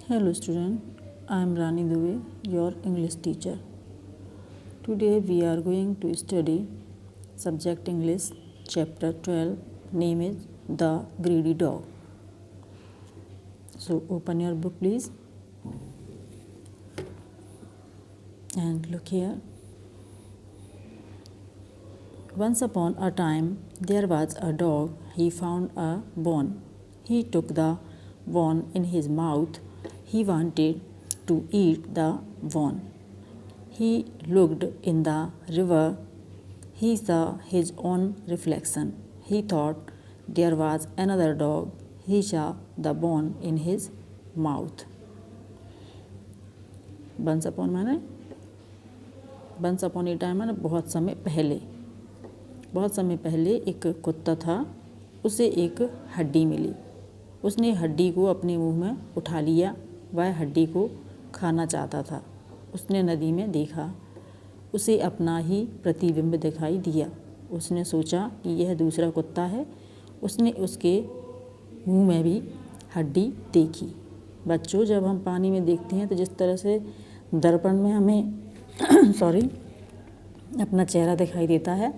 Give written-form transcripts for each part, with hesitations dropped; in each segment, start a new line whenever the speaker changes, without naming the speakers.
Hello student, I am Rani Dubey, your English teacher. Today we are going to study subject English chapter 12, name is The Greedy Dog. So open your book please and look here. Once upon a time there was a dog. He found a bone. He took the bone in his mouth. He wanted to eat the bone. He looked in the river. He saw his own reflection. He thought there was another dog. He saw the bone in his mouth. Once upon a time माने बहुत समय पहले एक कुत्ता था. उसे एक हड्डी मिली. उसने हड्डी को अपने मुंह में उठा लिया. वह हड्डी को खाना चाहता था. उसने नदी में देखा. उसे अपना ही प्रतिबिंब दिखाई दिया. उसने सोचा कि यह दूसरा कुत्ता है. उसने उसके मुंह में भी हड्डी देखी. बच्चों, जब हम पानी में देखते हैं तो जिस तरह से दर्पण में हमें अपना चेहरा दिखाई देता है,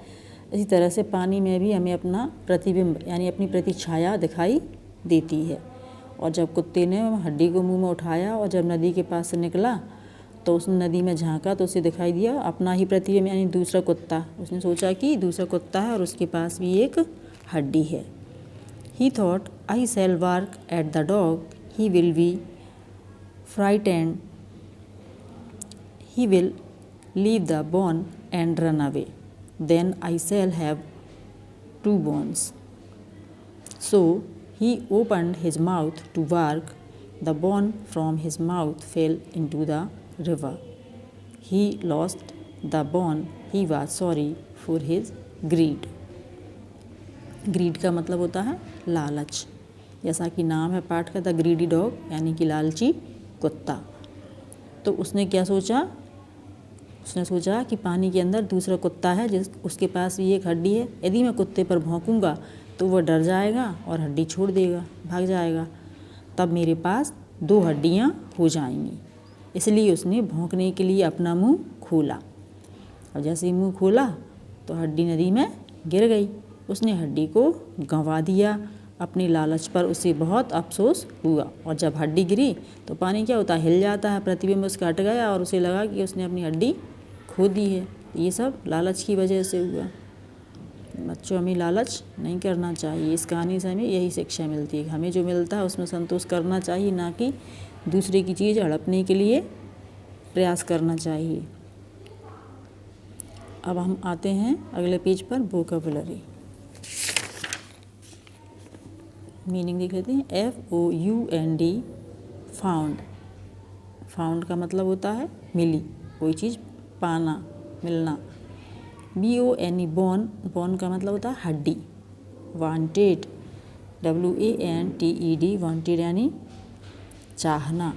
इसी तरह से पानी में भी हमें अपना प्रतिबिंब यानी अपनी प्रतिछाया दिखाई देती है. और जब कुत्ते ने हड्डी को मुंह में उठाया और जब नदी के पास से निकला तो उसने नदी में झांका तो उसे दिखाई दिया अपना ही प्रतिबिंब यानी दूसरा कुत्ता. उसने सोचा कि दूसरा कुत्ता है और उसके पास भी एक हड्डी है. He thought, I shall bark at the dog. He will be frightened. He will leave the bone and run away. Then I shall have two bones. So he opened his mouth to bark. The bone from his mouth fell into the river. He lost the bone. He was sorry for his greed. Greed का मतलब होता है लालच. जैसा कि नाम है पाठ का, द ग्रीडी डॉग यानी कि लालची कुत्ता. तो उसने क्या सोचा? उसने सोचा कि पानी के अंदर दूसरा कुत्ता है उसके पास भी एक हड्डी है. यदि मैं कुत्ते पर भौंकूंगा तो वह डर जाएगा और हड्डी छोड़ देगा, भाग जाएगा. तब मेरे पास दो हड्डियां हो जाएंगी. इसलिए उसने भौंकने के लिए अपना मुंह खोला. और जैसे ही मुंह खोला तो हड्डी नदी में गिर गई. उसने हड्डी को गंवा दिया. अपनी लालच पर उसे बहुत अफसोस हुआ. और जब हड्डी गिरी तो पानी क्या होता है, हिल जाता है. प्रतिबिंब उसका हट गया और उसे लगा कि उसने अपनी हड्डी खो दी है. ये सब लालच की वजह से हुआ. बच्चों, हमें लालच नहीं करना चाहिए. इस कहानी से हमें यही शिक्षा मिलती है कि हमें जो मिलता है उसमें संतोष करना चाहिए, ना कि दूसरे की चीज़ हड़पने के लिए प्रयास करना चाहिए. अब हम आते हैं अगले पेज पर. वोकैबुलरी मीनिंग देख लेते हैं. FOUND found. फाउंड का मतलब होता है मिली, कोई चीज़ पाना, मिलना. BONE bone. बोन का मतलब होता है हड्डी. वांटेड. WANTED वांटेड यानी चाहना.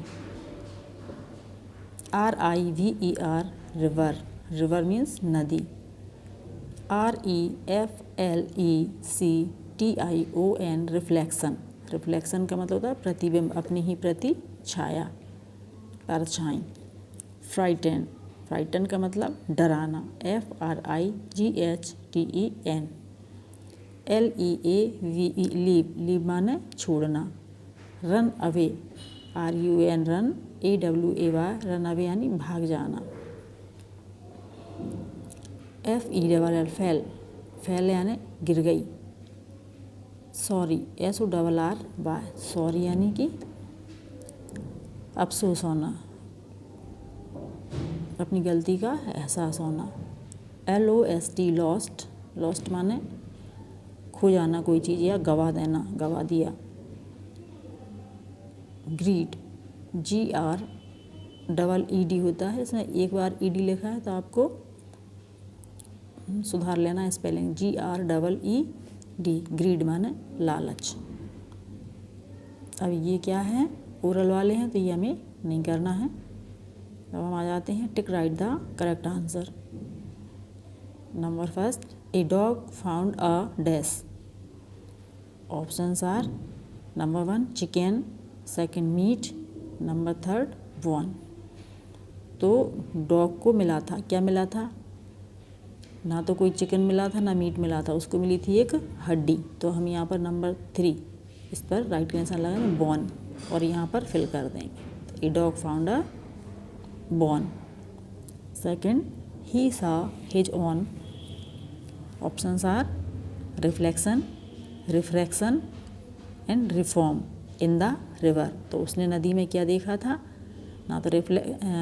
RIVER river. रिवर मीन्स नदी. REFLECTION reflection. रिफ्लेक्शन का मतलब होता है प्रतिबिंब, अपनी ही प्रतिछाया, परछाई. फ्राइटन. फ्राइटन का मतलब डराना. FRIGHTEN. LEAVE leave. लीव माने छोड़ना. Run away. RUN run. AWAY run away यानी भाग जाना. FELL fail. फेल यानी गिर गई. सॉरी. SORRY सॉरी यानी कि अफसोस होना, अपनी गलती का एहसास होना. LOST lost. लॉस्ट माने खो जाना कोई चीज़ या गवा देना, गवा दिया. ग्रीड. GREED होता है. इसमें एक बार ED लिखा है तो आपको सुधार लेना स्पेलिंग. GREED. ग्रीड माने लालच. अब ये क्या है, ओरल वाले हैं तो ये हमें नहीं करना है. अब हम आ जाते हैं tick right the correct answer. Number first, a dog found a dash. Options are number 1 chicken, second meat, number third bone. तो डॉग को मिला था, क्या मिला था? ना तो कोई चिकन मिला था ना मीट मिला था, उसको मिली थी एक हड्डी। तो हम यहाँ पर नंबर 3 इस पर राइट का आंसर लगा बॉन और यहाँ पर फिल कर देंगे। ए dog found a Bon. Second, he saw his own. Options are reflection, refraction and reform in the river. तो उसने नदी में क्या देखा था? ना तो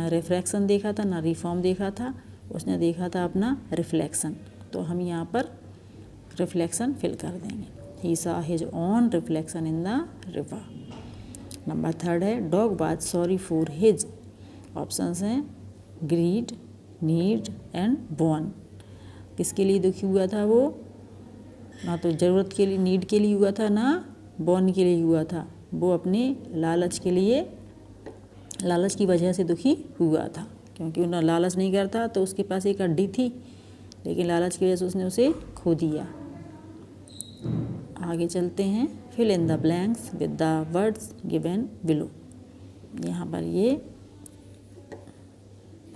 रिफ्रैक्शन देखा था ना रिफॉर्म देखा था, उसने देखा था अपना रिफ्लेक्शन। तो हम यहाँ पर रिफ्लेक्शन फिल कर देंगे। He saw his own reflection in the river. Number third है dog was sorry for his. Options हैं ग्रीड, नीड एंड बॉन। किसके लिए दुखी हुआ था वो? ना तो ज़रूरत के लिए, नीड के लिए हुआ था, ना बॉन के लिए हुआ था। वो अपने लालच के लिए, लालच की वजह से दुखी हुआ था, क्योंकि उन्हें लालच नहीं करता तो उसके पास एक हड्डी थी, लेकिन लालच की वजह से उसने उसे खो दिया। आगे चलते हैं। Fill in the blanks with the words given below. यहाँ पर ये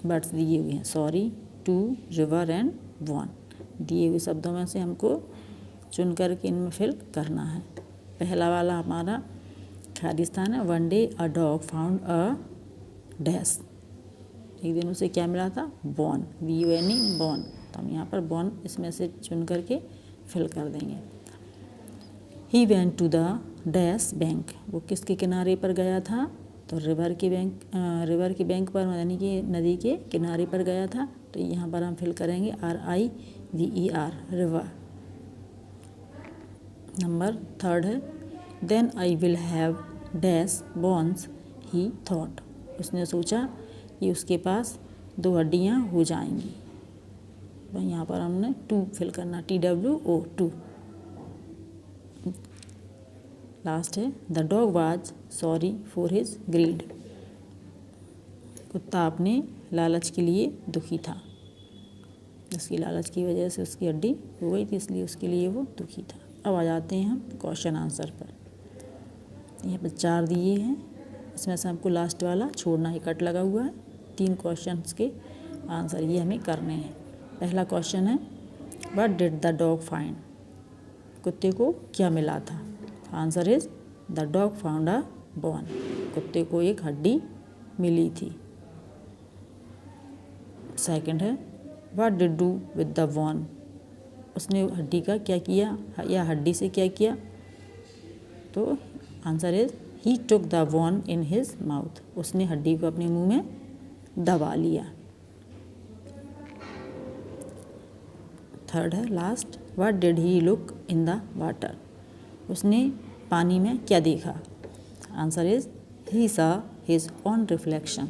वर्ड्स दिए हुए हैं, sorry, two, river and bone. दिए हुए शब्दों में से हमको चुन करके इनमें फिल करना है। पहला वाला हमारा खाली स्थान है। One day a dog found a dash. एक दिन उसे क्या मिला था? बॉन, BON, बॉन। तो हम यहाँ पर बॉन इसमें से चुन करके फिल कर देंगे। He went to the dash bank. वो किसके किनारे पर गया था? तो रिवर के बैंक पर, यानी कि नदी के किनारे पर गया था। तो यहाँ पर हम फिल करेंगे RIVER, रिवर। नंबर थर्ड है then I will have dash bones he thought. उसने सोचा कि उसके पास 2 हड्डियाँ हो जाएंगी। तो यहाँ पर हमने 2 फिल करना, TWO, 2। लास्ट है the dog was sorry for his greed. कुत्ता अपने लालच के लिए दुखी था। उसकी लालच की वजह से उसकी हड्डी हो गई थी, इसलिए उसके लिए वो दुखी था। अब आ जाते हैं हम क्वेश्चन आंसर पर। यहाँ पर 4 दिए हैं, इसमें से हमको लास्ट वाला छोड़ना है, कट लगा हुआ है। 3 क्वेश्चंस के आंसर ये हमें करने हैं। पहला क्वेश्चन है what did the dog find. कुत्ते को क्या मिला था? Answer is the dog found a bone. कुत्ते को एक हड्डी मिली थी। सेकंड है what did do with the bone. उसने हड्डी का क्या किया, या हड्डी से क्या किया? तो answer is he took the bone in his mouth. उसने हड्डी को अपने मुंह में दबा लिया। थर्ड है last what did he look in the water. उसने पानी में क्या देखा? Answer is he saw his own reflection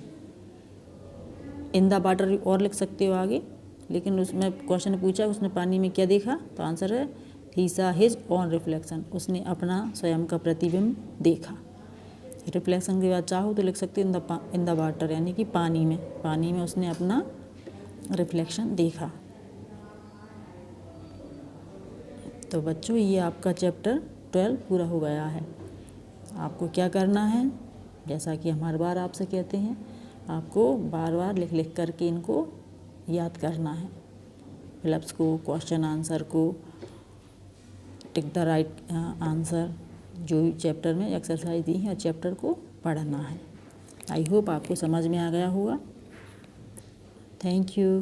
in the water. और लिख सकते हो आगे, लेकिन उसमें क्वेश्चन पूछा उसने पानी में क्या देखा, तो आंसर है ही सा हिज ऑन रिफ्लेक्शन। उसने अपना स्वयं का प्रतिबिंब देखा। रिफ्लेक्शन के बाद चाहो तो लिख सकते हो इन द वाटर, यानी कि पानी में। पानी में उसने अपना रिफ्लेक्शन देखा। तो बच्चों ये आपका चैप्टर 12 पूरा हो गया है। आपको क्या करना है, जैसा कि हम हर बार आपसे कहते हैं, आपको बार बार लिख लिख करके इनको याद करना है। फिलअप्स को, क्वेश्चन आंसर को, टिक द राइट आंसर, जो भी चैप्टर में एक्सरसाइज दी है, चैप्टर को पढ़ना है। आई होप आपको समझ में आ गया होगा। Thank you.